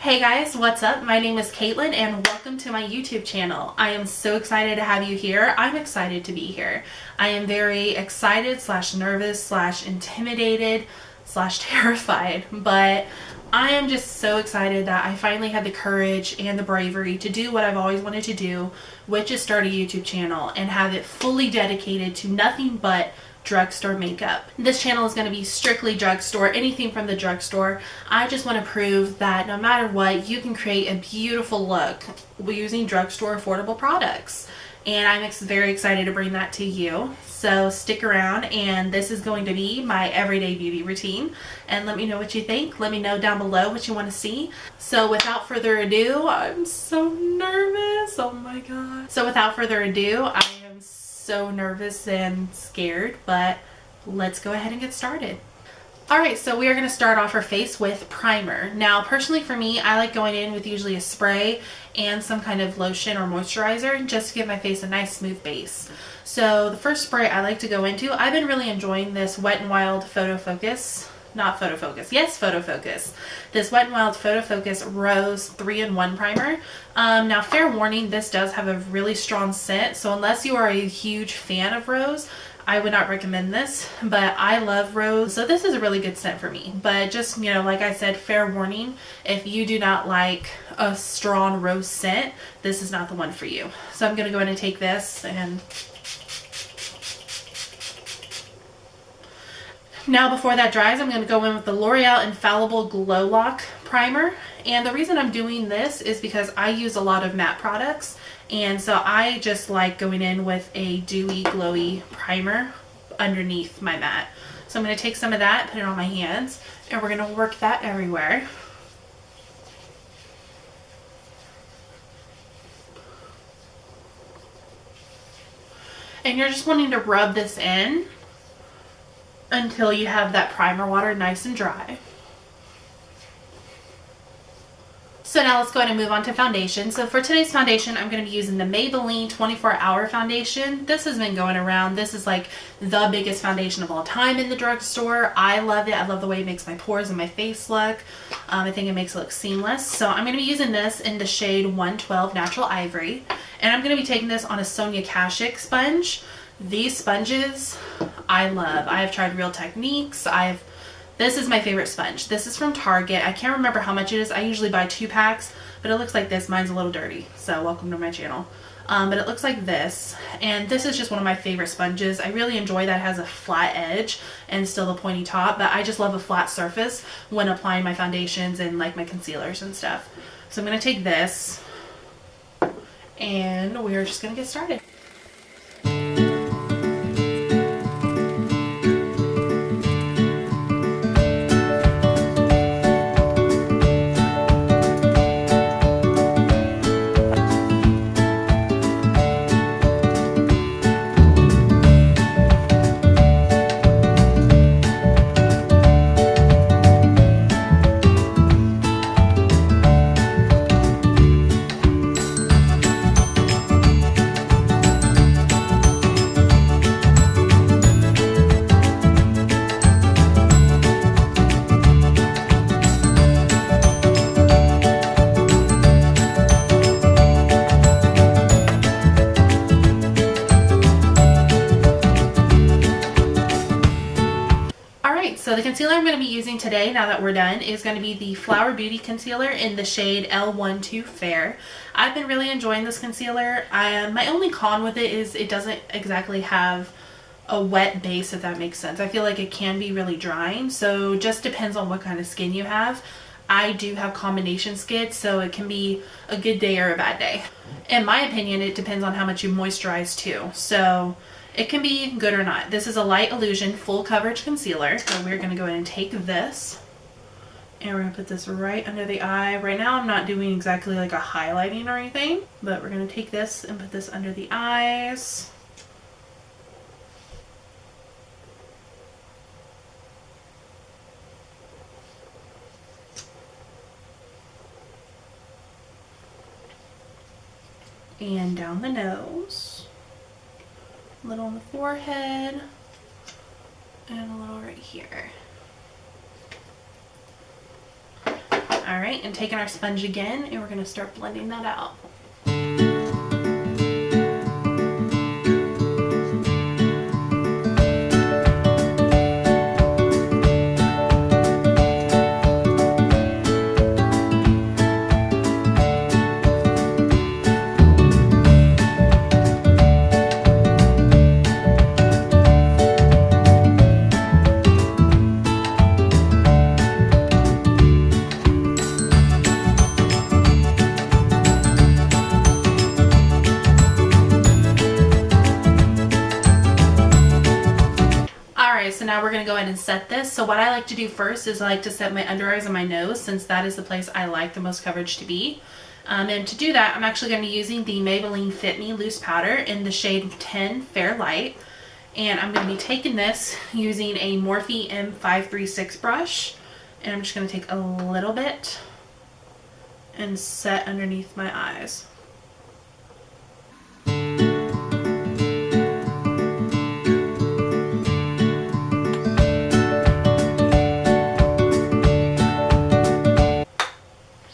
Hey guys, what's up? My name is Caitlin and welcome to my YouTube channel. I am so excited to have you here. I'm excited to be here. I am very excited / nervous / intimidated / terrified, but I am just so excited that I finally had the courage and the bravery to do what I've always wanted to do, which is start a YouTube channel and have it fully dedicated to nothing but drugstore makeup. This channel is going to be strictly drugstore, anything from the drugstore. I just want to prove that no matter what, you can create a beautiful look using drugstore affordable products. And I'm very excited to bring that to you. So stick around, and this is going to be my everyday beauty routine. And let me know what you think. Let me know down below what you want to see. So without further ado, I'm so nervous. Oh my god. So without further ado, I am so nervous and scared, but let's go ahead and get started. Alright, so we are going to start off our face with primer. Now, personally for me, I like going in with usually a spray and some kind of lotion or moisturizer just to give my face a nice smooth base. So the first spray I like to go into, I've been really enjoying this Wet n Wild Photo Focus. Not Photo Focus. Yes, Photo Focus. This Wet n Wild Photo Focus Rose 3-in-1 primer. Now, fair warning, this does have a really strong scent, so unless you are a huge fan of rose, I would not recommend this, but I love rose, so this is a really good scent for me. But just, you know, like I said, fair warning, if you do not like a strong rose scent, this is not the one for you. So I'm going to go ahead and take this and... Now before that dries, I'm going to go in with the L'Oreal Infallible Glow Lock Primer. And the reason I'm doing this is because I use a lot of matte products. And so I just like going in with a dewy, glowy primer underneath my matte. So I'm going to take some of that, put it on my hands, and we're going to work that everywhere. And you're just wanting to rub this in until you have that primer water nice and dry. So now let's go ahead and move on to foundation. So for today's foundation, I'm going to be using the Maybelline 24-Hour Foundation. This has been going around. This is like the biggest foundation of all time in the drugstore. I love it. I love the way it makes my pores and my face look. I think it makes it look seamless. So I'm going to be using this in the shade 112 Natural Ivory. And I'm going to be taking this on a Sonia Kashuk sponge. These sponges I love. I have tried Real Techniques. This is my favorite sponge. This is from Target. I can't remember how much it is. I usually buy 2 packs, but it looks like this. Mine's a little dirty, so welcome to my channel. But it looks like this, and this is just one of my favorite sponges. I really enjoy that it has a flat edge and still the pointy top, but I just love a flat surface when applying my foundations and like my concealers and stuff. So I'm going to take this, and we're just going to get started. So the concealer I'm going to be using today, now that we're done, is going to be the Flower Beauty Concealer in the shade L12 Fair. I've been really enjoying this concealer. My only con with it is it doesn't exactly have a wet base, if that makes sense. I feel like it can be really drying, so just depends on what kind of skin you have. I do have combination skin, so it can be a good day or a bad day. In my opinion, it depends on how much you moisturize too. So it can be good or not. This is a Light Illusion Full Coverage Concealer. So we're going to go ahead and take this, and we're going to put this right under the eye. Right now I'm not doing exactly like a highlighting or anything, but we're going to take this and put this under the eyes. And down the nose. A little on the forehead, and a little right here. All right, and taking our sponge again, and we're gonna start blending that out. So now we're going to go ahead and set this. So what I like to do first is I like to set my under eyes and my nose, since that is the place I like the most coverage to be. And to do that, I'm actually going to be using the Maybelline Fit Me Loose Powder in the shade 10 Fair Light. And I'm going to be taking this using a Morphe M536 brush. And I'm just going to take a little bit and set underneath my eyes.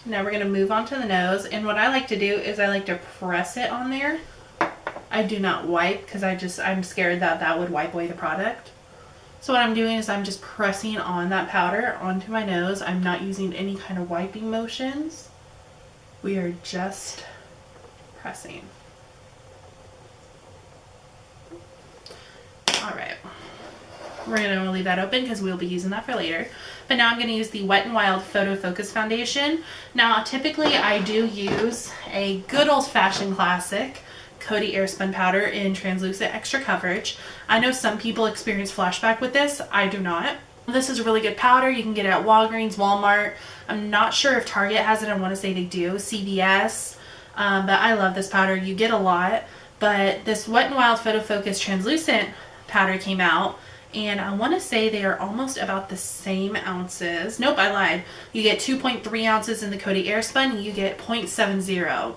Now we're going to move on to the nose, and what I like to do is I like to press it on there. I do not wipe because I'm scared that that would wipe away the product. So what I'm doing is I'm just pressing on that powder onto my nose. I'm not using any kind of wiping motions. We are just pressing. All right. We're going to leave that open because we'll be using that for later. But now I'm going to use the Wet n Wild Photo Focus Foundation. Now, typically I do use a good old-fashioned classic Coty Airspun powder in translucent extra coverage. I know some people experience flashback with this. I do not. This is a really good powder. You can get it at Walgreens, Walmart. I'm not sure if Target has it. I want to say they do. CVS. But I love this powder. You get a lot. But this Wet n Wild Photo Focus translucent powder came out, and I want to say they are almost about the same ounces. Nope, I lied. You get 2.3 ounces in the Coty Airspun. You get 0.70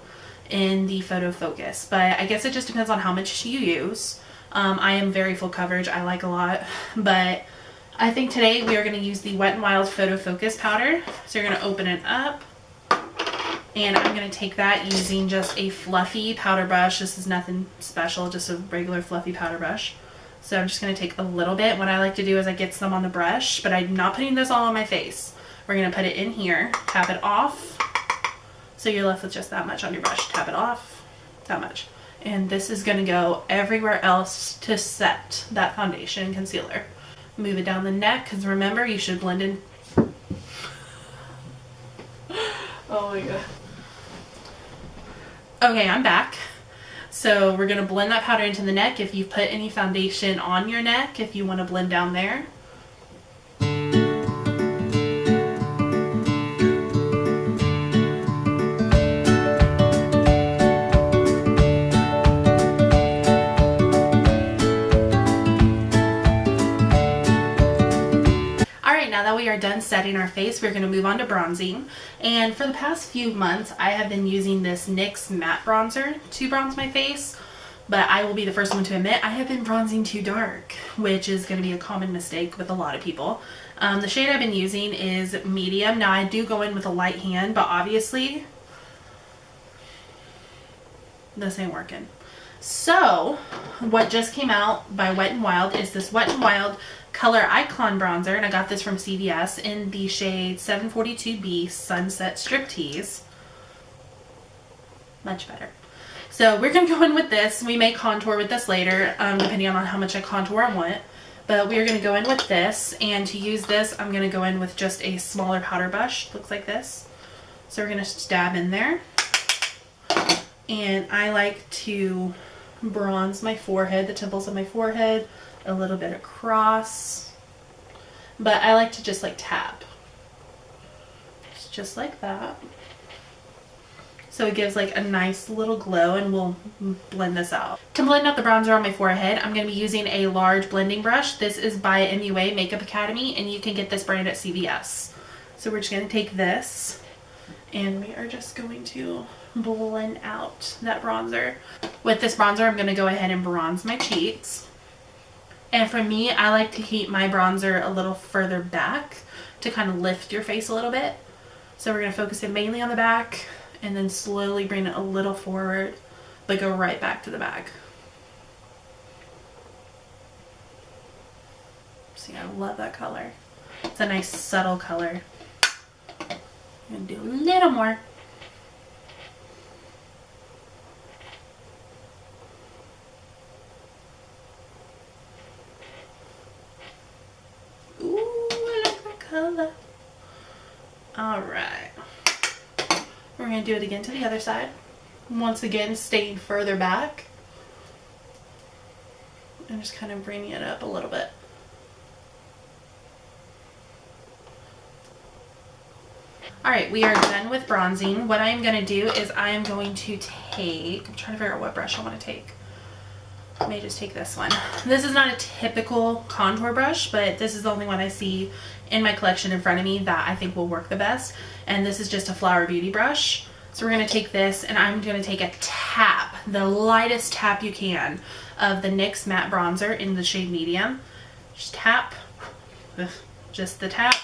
in the Photo Focus. But I guess it just depends on how much you use. I am very full coverage. I like a lot. But I think today we are going to use the Wet n Wild Photo Focus powder. So you're going to open it up. And I'm going to take that using just a fluffy powder brush. This is nothing special, just a regular fluffy powder brush. So I'm just going to take a little bit. What I like to do is I get some on the brush, but I'm not putting this all on my face. We're going to put it in here, tap it off. So you're left with just that much on your brush. Tap it off, that much. And this is going to go everywhere else to set that foundation and concealer. Move it down the neck, because remember, you should blend in. Oh my god. Okay, I'm back. So we're going to blend that powder into the neck. If you've put any foundation on your neck, if you want to blend down there. Now that we are done setting our face, we're going to move on to bronzing. And for the past few months, I have been using this NYX matte bronzer to bronze my face. But I will be the first one to admit I have been bronzing too dark, which is going to be a common mistake with a lot of people. The shade I've been using is medium. Now I do go in with a light hand, but obviously this ain't working. So what just came out by Wet n Wild is this Wet n Wild Color Icon Bronzer, and I got this from CVS in the shade 742B Sunset Striptease. Much better. So we're going to go in with this. We may contour with this later, depending on how much contour I want. But we are going to go in with this, and to use this, I'm going to go in with just a smaller powder brush. Looks like this. So we're going to dab in there. And I like to bronze my forehead, the temples of my forehead, a little bit across, but I like to just like tap, just like that, so it gives like a nice little glow. And we'll blend this out. To blend out the bronzer on my forehead, I'm going to be using a large blending brush. This is by MUA Makeup Academy, and you can get this brand at CVS. So we're just going to take this, and we are just going to blend out that bronzer. With this bronzer, I'm going to go ahead and bronze my cheeks. And for me, I like to keep my bronzer a little further back to kind of lift your face a little bit. So we're going to focus it mainly on the back and then slowly bring it a little forward, but go right back to the back. See, I love that color. It's a nice subtle color. I'm going to do a little more. Ooh, I like that color. Alright. We're going to do it again to the other side. Once again, staying further back. And just kind of bringing it up a little bit. Alright, we are done with bronzing. What I'm going to do is I am going to take, I'm trying to figure out what brush I want to take. I may just take this one. This is not a typical contour brush, but this is the only one I see in my collection in front of me that I think will work the best. And this is just a Flower Beauty brush. So we're going to take this and I'm going to take a tap, the lightest tap you can, of the NYX Matte Bronzer in the shade Medium. Just tap, just the tap,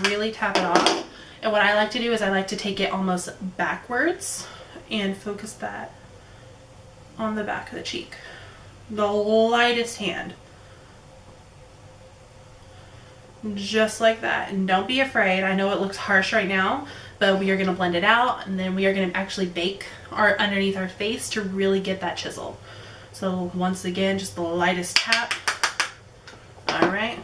really tap it off. And what I like to do is I like to take it almost backwards and focus that on the back of the cheek. The lightest hand. Just like that. And don't be afraid. I know it looks harsh right now, but we are going to blend it out and then we are going to actually bake underneath our face to really get that chisel. So once again, just the lightest tap. Alright.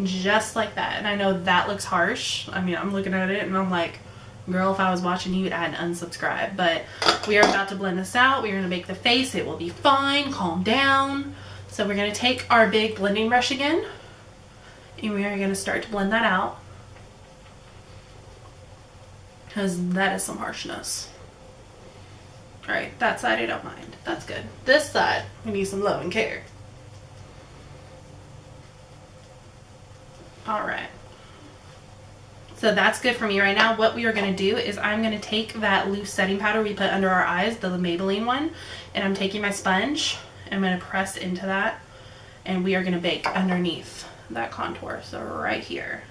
Just like that. And I know that looks harsh. I mean, I'm looking at it and I'm like, girl, if I was watching you, I'd unsubscribe. But we are about to blend this out. We're going to make the face. It will be fine. Calm down. So we're going to take our big blending brush again. And we are going to start to blend that out. Because that is some harshness. Alright, that side I don't mind. That's good. This side, we need some love and care. Alright. So that's good for me right now. What we are going to do is I'm going to take that loose setting powder we put under our eyes, the Maybelline one, and I'm taking my sponge and I'm going to press into that and we are going to bake underneath that contour. So right here.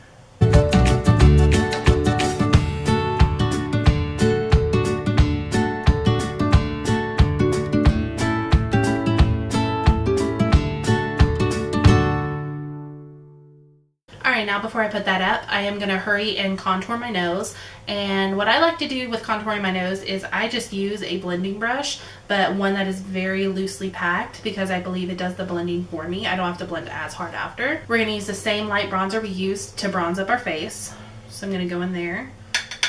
Alright, now before I put that up, I am going to hurry and contour my nose. And what I like to do with contouring my nose is I just use a blending brush, but one that is very loosely packed because I believe it does the blending for me. I don't have to blend as hard after. We're going to use the same light bronzer we used to bronze up our face. So I'm going to go in there,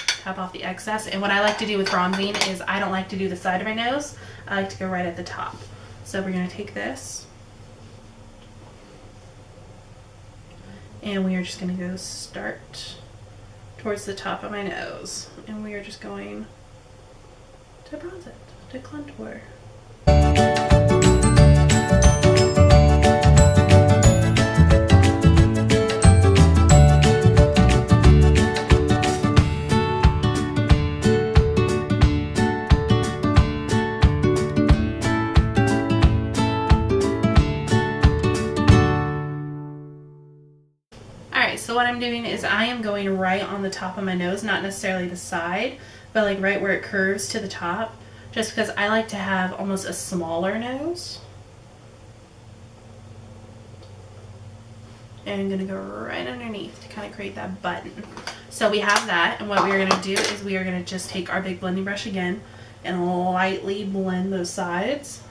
tap off the excess. And what I like to do with bronzing is I don't like to do the side of my nose. I like to go right at the top. So we're going to take this. And we are just going to go start towards the top of my nose. And we are just going to bronze it, to contour. So what I'm doing is I am going right on the top of my nose, not necessarily the side, but like right where it curves to the top, just because I like to have almost a smaller nose. And I'm going to go right underneath to kind of create that button. So we have that, and what we are going to do is we are going to just take our big blending brush again and lightly blend those sides.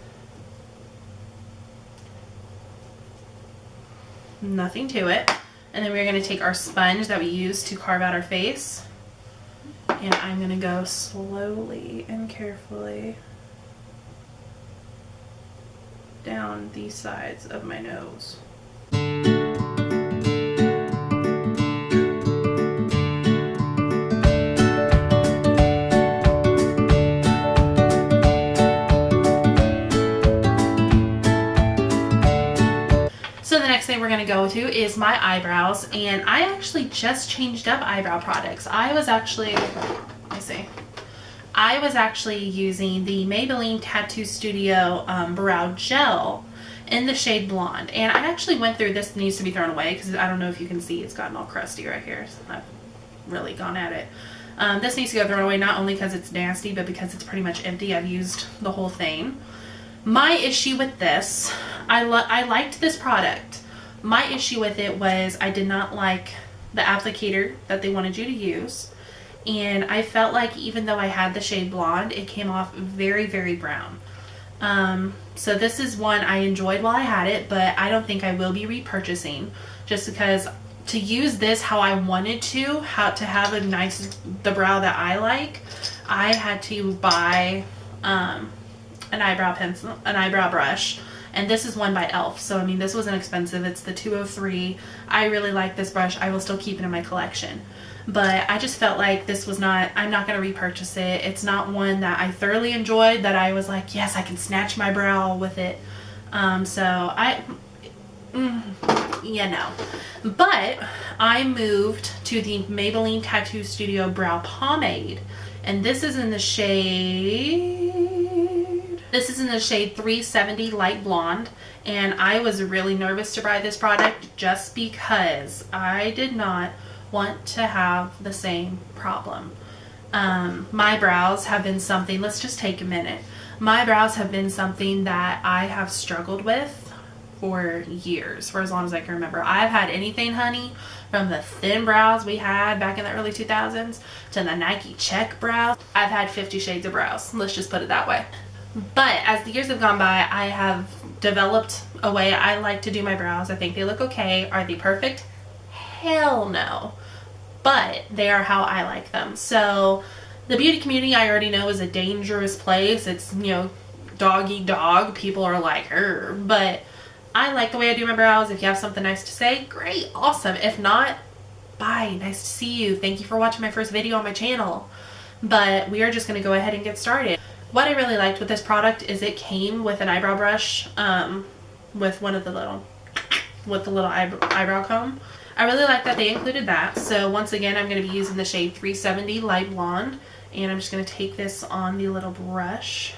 Nothing to it. And then we're going to take our sponge that we used to carve out our face, and I'm going to go slowly and carefully down these sides of my nose. So the next thing we're going to go to is my eyebrows, and I actually just changed up eyebrow products. I I was actually using the Maybelline Tattoo Studio Brow Gel in the shade Blonde. And I actually went through, this needs to be thrown away because I don't know if you can see, it's gotten all crusty right here. So I've really gone at it. This needs to go thrown away, not only because it's nasty, but because it's pretty much empty. I've used the whole thing. My issue with this, I liked this product. My issue with it was I did not like the applicator that they wanted you to use. And I felt like even though I had the shade Blonde, it came off very, very brown. So this is one I enjoyed while I had it, but I don't think I will be repurchasing, just because to use this how I wanted to, how to have the brow that I like, I had to buy an eyebrow pencil, an eyebrow brush, and this is one by e.l.f. So I mean, this wasn't expensive. It's the 203. I really like this brush. I will still keep it in my collection, but I just felt like this was not, I'm not going to repurchase it. It's not one that I thoroughly enjoyed, that I was like, yes, I can snatch my brow with it. Yeah, no. But I moved to the Maybelline Tattoo Studio Brow Pomade, and this is in the shade 370 Light Blonde, and I was really nervous to buy this product just because I did not want to have the same problem. My brows have been something, let's just take a minute. My brows have been something that I have struggled with for years, for as long as I can remember. I've had anything, honey, from the thin brows we had back in the early 2000s to the Nike check brows. I've had 50 shades of brows, let's just put it that way. But as the years have gone by, I have developed a way I like to do my brows. I think they look okay. Are they perfect? Hell no. But they are how I like them. So the beauty community, I already know, is a dangerous place. It's, you know, dog eat dog. People are like, but I like the way I do my brows. If you have something nice to say, great, awesome. If not, bye. Nice to see you. Thank you for watching my first video on my channel. But we are just going to go ahead and get started. What I really liked with this product is it came with an eyebrow brush, with one of the little, eyebrow comb. I really like that they included that. So once again, I'm going to be using the shade 370 Light Blonde, and I'm just going to take this on the little brush,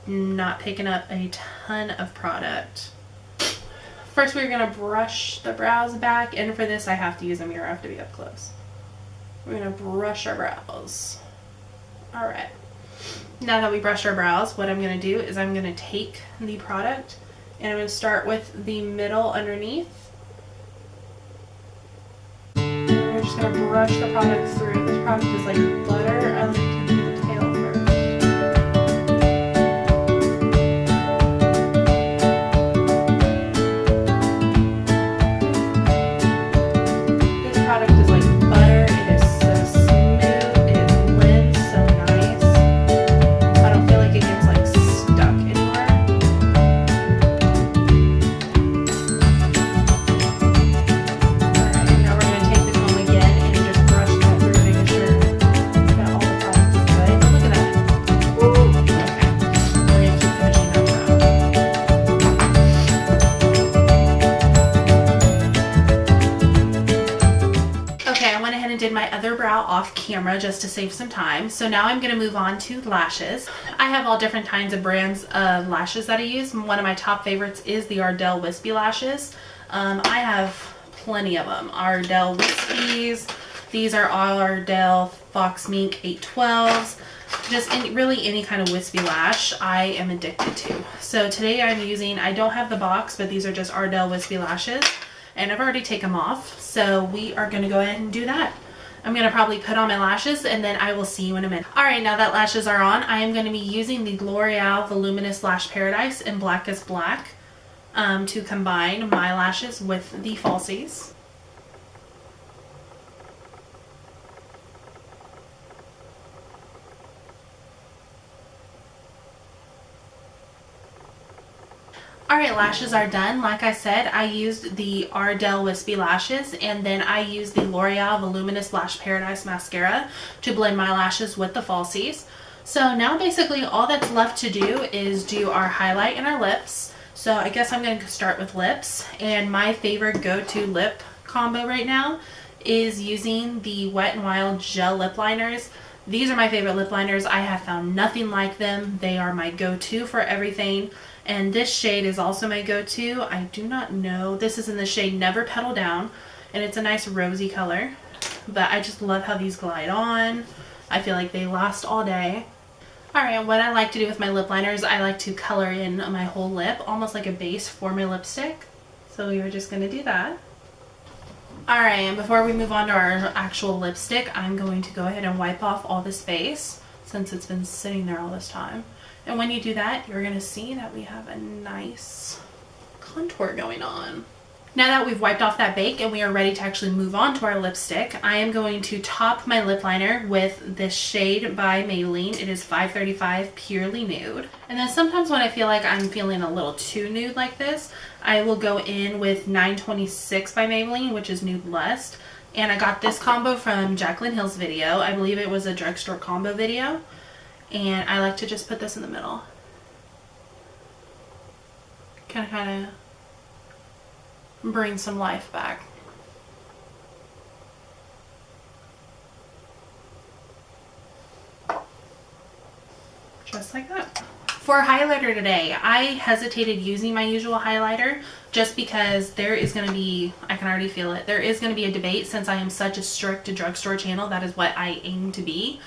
not picking up a ton of product. First, we're going to brush the brows back, and for this I have to use a mirror. I have to be up close. We're going to brush our brows. Alright. Now that we brush our brows, what I'm going to do is I'm going to take the product and I'm going to start with the middle underneath. And we're just going to brush the product through. This product is like butter. I like to do the tail first. This product is like butter. It is so smooth. It is blends so nice. I don't feel like it gets like stuck anywhere. Alright, now we're going to take the comb again and just brush that through, making sure that all the product is good. Oh, look at that. Woo! Okay. We're going to keep finishing that brow. Okay, I went ahead and did my other brow off camera just to save some time. So now I'm going to move on to lashes. I have all different kinds of brands of lashes that I use. One of my top favorites is the Ardell Wispy lashes. I have plenty of them. Ardell Wispies. These are Ardell Fox Mink 812s. Just really any kind of wispy lash I am addicted to. So today I'm using, I don't have the box, but these are just Ardell Wispy lashes. And I've already taken them off, so we are going to go ahead and do that. I'm going to probably put on my lashes and then I will see you in a minute. Alright, now that lashes are on, I am going to be using the L'Oreal Voluminous Lash Paradise in Blackest Black to combine my lashes with the falsies. Alright, lashes are done. Like I said, I used the Ardell Wispy lashes, and then I used the L'Oreal Voluminous Lash Paradise mascara to blend my lashes with the falsies. So now basically all that's left to do is do our highlight and our lips. So I guess I'm going to start with lips, and my favorite go-to lip combo right now is using the Wet n Wild gel lip liners. These are my favorite lip liners. I have found nothing like them. They are my go-to for everything. And this shade is also my go-to. I do not know. This is in the shade Never Petal Down, and it's a nice rosy color. But I just love how these glide on. I feel like they last all day. Alright, what I like to do with my lip liners, I like to color in my whole lip, almost like a base for my lipstick. So we were just going to do that. Alright, and before we move on to our actual lipstick, I'm going to go ahead and wipe off all the space since it's been sitting there all this time. And when you do that, you're going to see that we have a nice contour going on. Now that we've wiped off that bake and we are ready to actually move on to our lipstick, I am going to top my lip liner with this shade by Maybelline. It is 535 Purely Nude. And then sometimes when I feel like I'm feeling a little too nude like this, I will go in with 926 by Maybelline, which is Nude Lust. And I got this combo from Jaclyn Hill's video. I believe it was a drugstore combo video. And I like to just put this in the middle. Kind of bring some life back. Just like that. For highlighter today, I hesitated using my usual highlighter just because there is going to be, I can already feel it, there is going to be a debate since I am such a strict drugstore channel. That is what I aim to be.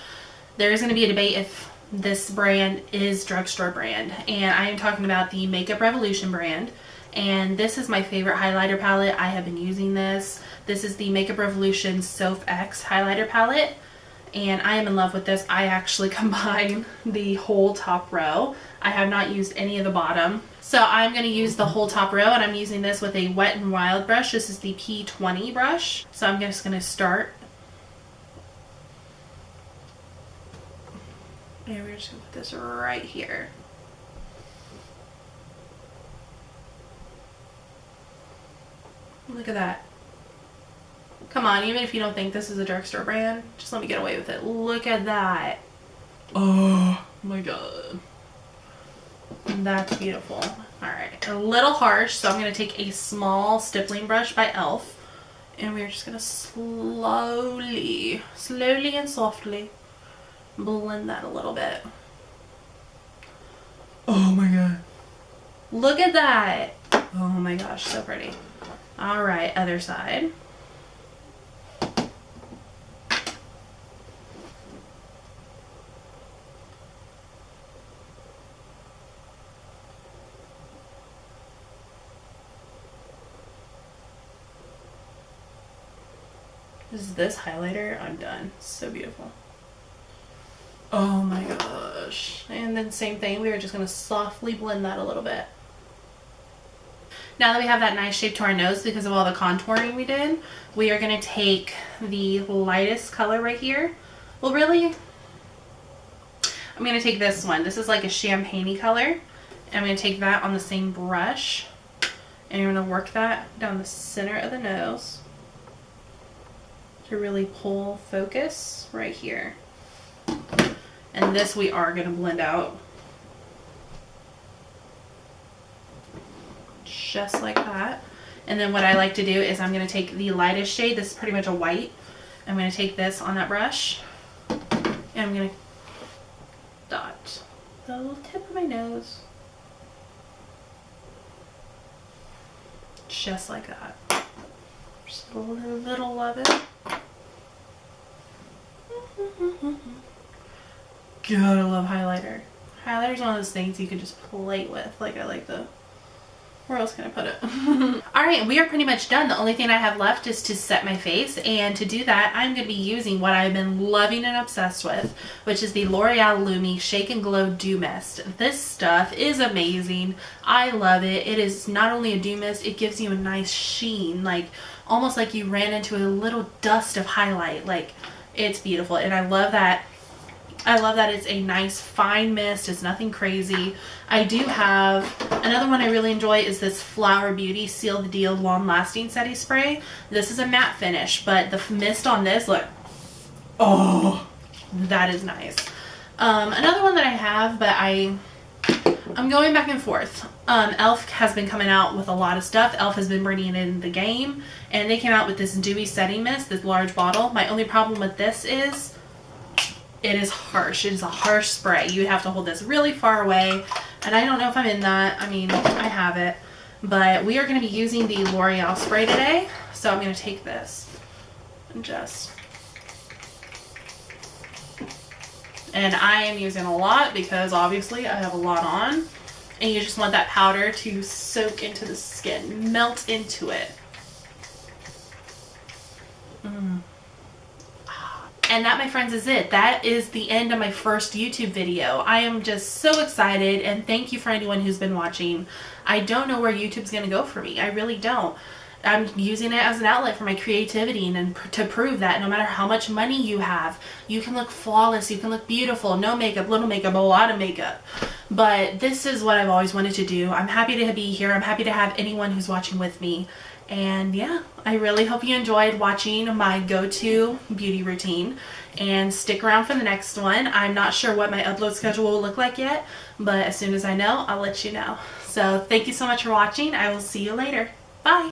There is going to be a debate if this brand is drugstore brand, and I am talking about the Makeup Revolution brand. And this is my favorite highlighter palette. I have been using this. This is the Makeup Revolution Soph X highlighter palette. And I am in love with this. I actually combine the whole top row. I have not used any of the bottom. So I'm going to use the whole top row, and I'm using this with a Wet n Wild brush. This is the P20 brush. So I'm just going to start. And we're just going to put this right here. Look at that. Come on, even if you don't think this is a drugstore brand, just let me get away with it. Look at that. Oh my god. That's beautiful. Alright, a little harsh, so I'm going to take a small stippling brush by e.l.f. And we're just going to slowly and softly blend that a little bit. Oh my god. Look at that. Oh my gosh, so pretty. Alright, other side. This highlighter, I'm done. So beautiful. Oh my gosh. And then same thing, we are just going to softly blend that a little bit. Now that we have that nice shape to our nose because of all the contouring we did, we are going to take the lightest color right here. Well, really, I'm going to take this one. This is like a champagne-y color. And I'm going to take that on the same brush. And you're going to work that down the center of the nose to really pull focus right here. And this we are going to blend out. Just like that. And then what I like to do is I'm going to take the lightest shade. This is pretty much a white. I'm going to take this on that brush. And I'm going to dot the little tip of my nose. Just like that. Just a little of it. God, I love highlighter. Highlighter is one of those things you can just play with. Like, I like the... Where else can I put it? Alright, we are pretty much done. The only thing I have left is to set my face. And to do that, I'm going to be using what I've been loving and obsessed with, which is the L'Oreal Lumi Shake and Glow Dew Mist. This stuff is amazing. I love it. It is not only a dew mist, it gives you a nice sheen. Like, almost like you ran into a little dust of highlight. Like, it's beautiful. And I love that. I love that it's a nice fine mist. It's nothing crazy. I do have another one I really enjoy is this Flower Beauty Seal the Deal Long Lasting Setting Spray. This is a matte finish, but the mist on this, look, oh, that is nice. Another one that I have, but I'm going back and forth. e.l.f. has been coming out with a lot of stuff. e.l.f. has been bringing in the game, and they came out with this dewy setting mist, this large bottle. My only problem with this is it is harsh. It is a harsh spray. You have to hold this really far away, and I don't know if I'm in that. I mean, I have it, but we are going to be using the L'Oreal spray today. So I'm going to take this and I am using a lot because obviously I have a lot on, and you just want that powder to soak into the skin, melt into it. And that, my friends, is it. That is the end of my first YouTube video. I am just so excited, and thank you for anyone who's been watching. I don't know where YouTube's going to go for me. I really don't. I'm using it as an outlet for my creativity and to prove that no matter how much money you have, you can look flawless, you can look beautiful, no makeup, little makeup, a lot of makeup. But this is what I've always wanted to do. I'm happy to be here. I'm happy to have anyone who's watching with me. And yeah, I really hope you enjoyed watching my go-to beauty routine, and stick around for the next one. I'm not sure what my upload schedule will look like yet, but as soon as I know, I'll let you know. So thank you so much for watching. I will see you later. Bye.